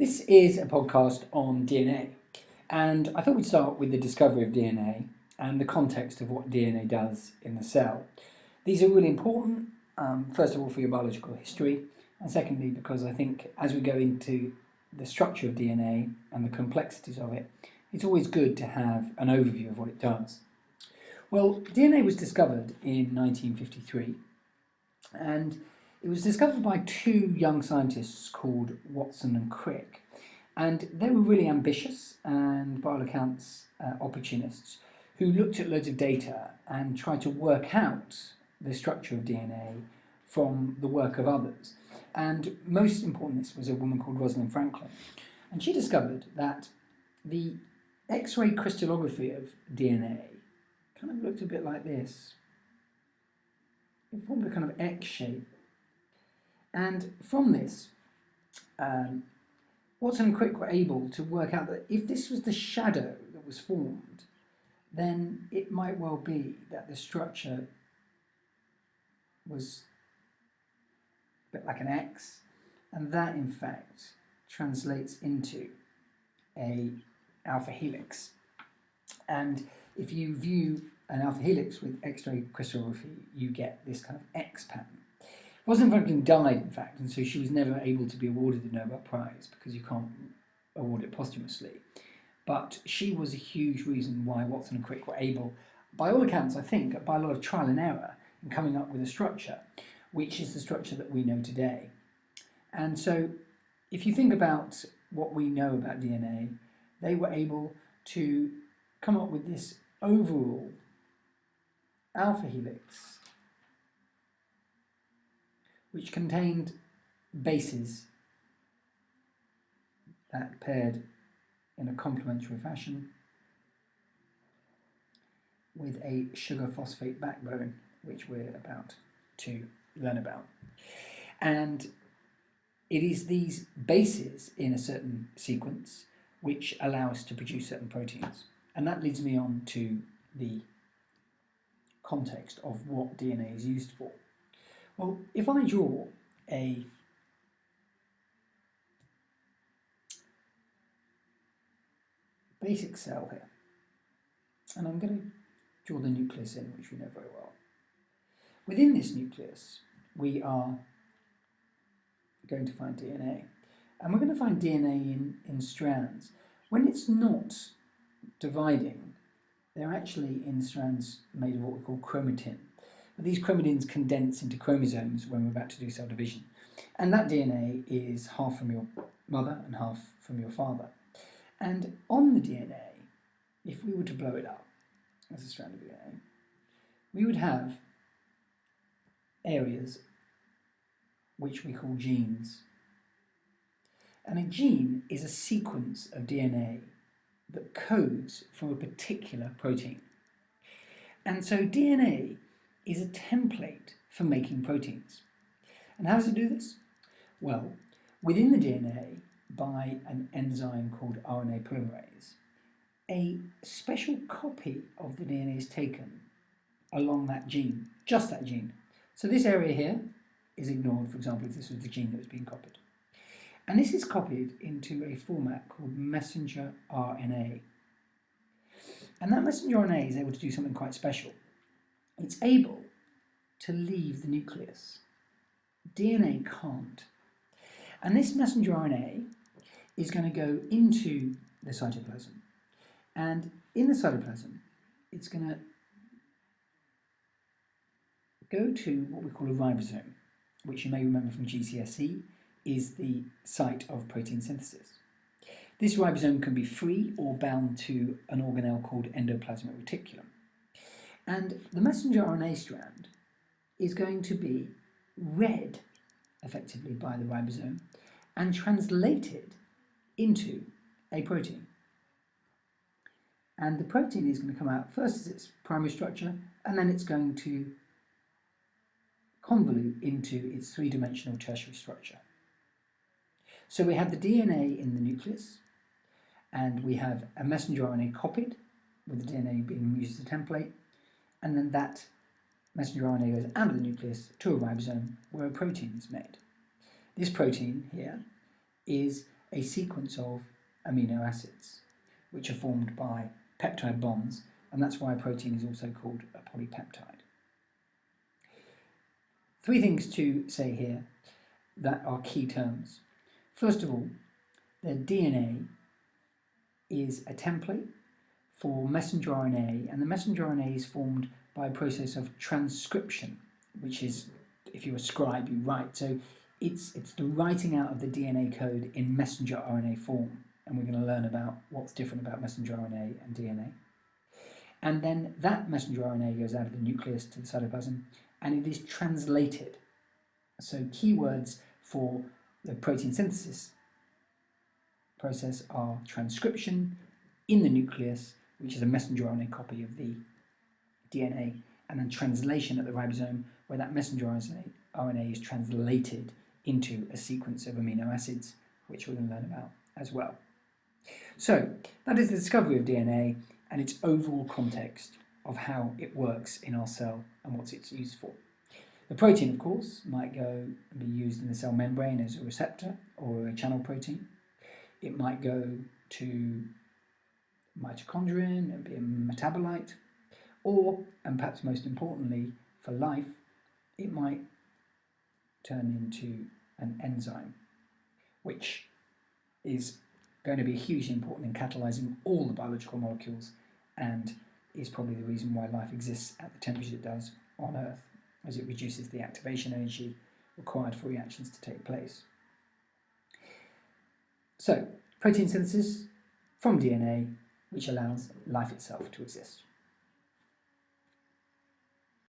This is a podcast on DNA, and I thought we'd start with the discovery of DNA and the context of what DNA does in the cell. These are really important, first of all, for your biological history, and secondly, because I think as we go into the structure of DNA and the complexities of it, it's always good to have an overview of what it does. Well, DNA was discovered in 1953, and it was discovered by two young scientists called Watson and Crick, and they were really ambitious and, by all accounts, opportunists who looked at loads of data and tried to work out the structure of DNA from the work of others. And most important, this was a woman called Rosalind Franklin, and she discovered that the X-ray crystallography of DNA kind of looked a bit like this. It formed a kind of X shape. And from this, Watson and Crick were able to work out that if this was the shadow that was formed, then it might well be that the structure was a bit like an X, and that in fact translates into a alpha helix. And if you view an alpha helix with X-ray crystallography, you get this kind of X pattern. Rosalind Franklin died, in fact, and so she was never able to be awarded the Nobel Prize because you can't award it posthumously. But she was a huge reason why Watson and Crick were able, by all accounts, I think, by a lot of trial and error, in coming up with a structure, which is the structure that we know today. And so, if you think about what we know about DNA, they were able to come up with this overall alpha helix, which contained bases that paired in a complementary fashion with a sugar phosphate backbone, which we're about to learn about. And it is these bases in a certain sequence which allow us to produce certain proteins. And that leads me on to the context of what DNA is used for. Well, if I draw a basic cell here, and I'm going to draw the nucleus in, which we know very well. Within this nucleus, we are going to find DNA, and we're going to find DNA in strands. When it's not dividing, they're actually in strands made of what we call chromatin. But these chromatins condense into chromosomes when we're about to do cell division. And that DNA is half from your mother and half from your father. And on the DNA, if we were to blow it up as a strand of DNA, we would have areas which we call genes. And a gene is a sequence of DNA that codes for a particular protein. And so DNA is a template for making proteins. And how does it do this? Well, within the DNA, by an enzyme called RNA polymerase, a special copy of the DNA is taken along that gene, just that gene. So this area here is ignored, for example, if this was the gene that was being copied. And this is copied into a format called messenger RNA. And that messenger RNA is able to do something quite special. It's able to leave the nucleus. DNA can't. And this messenger RNA is going to go into the cytoplasm. And in the cytoplasm, it's going to go to what we call a ribosome, which you may remember from GCSE is the site of protein synthesis. This ribosome can be free or bound to an organelle called endoplasmic reticulum. And the messenger RNA strand is going to be read effectively by the ribosome and translated into a protein. And the protein is going to come out first as its primary structure, and then it's going to convolute into its three-dimensional tertiary structure. So we have the DNA in the nucleus, and we have a messenger RNA copied, with the DNA being used as a template, and then that messenger RNA goes out of the nucleus to a ribosome where a protein is made. This protein here is a sequence of amino acids, which are formed by peptide bonds, and that's why a protein is also called a polypeptide. Three things to say here that are key terms. First of all, the DNA is a template for messenger RNA, and the messenger RNA is formed by a process of transcription, which is, if you're a scribe, you write. So it's the writing out of the DNA code in messenger RNA form, and we're going to learn about what's different about messenger RNA and DNA. And then that messenger RNA goes out of the nucleus to the cytoplasm, and it is translated. So keywords for the protein synthesis process are transcription in the nucleus, which is a messenger RNA copy of the DNA, and then translation at the ribosome, where that messenger RNA is translated into a sequence of amino acids, which we're going to learn about as well. So that is the discovery of DNA and its overall context of how it works in our cell and what it's used for. The protein, of course, might go and be used in the cell membrane as a receptor or a channel protein. It might go to mitochondria and be a metabolite, or, and perhaps most importantly for life, it might turn into an enzyme, which is going to be hugely important in catalyzing all the biological molecules and is probably the reason why life exists at the temperature it does on Earth, as it reduces the activation energy required for reactions to take place. So, protein synthesis from DNA, which allows life itself to exist.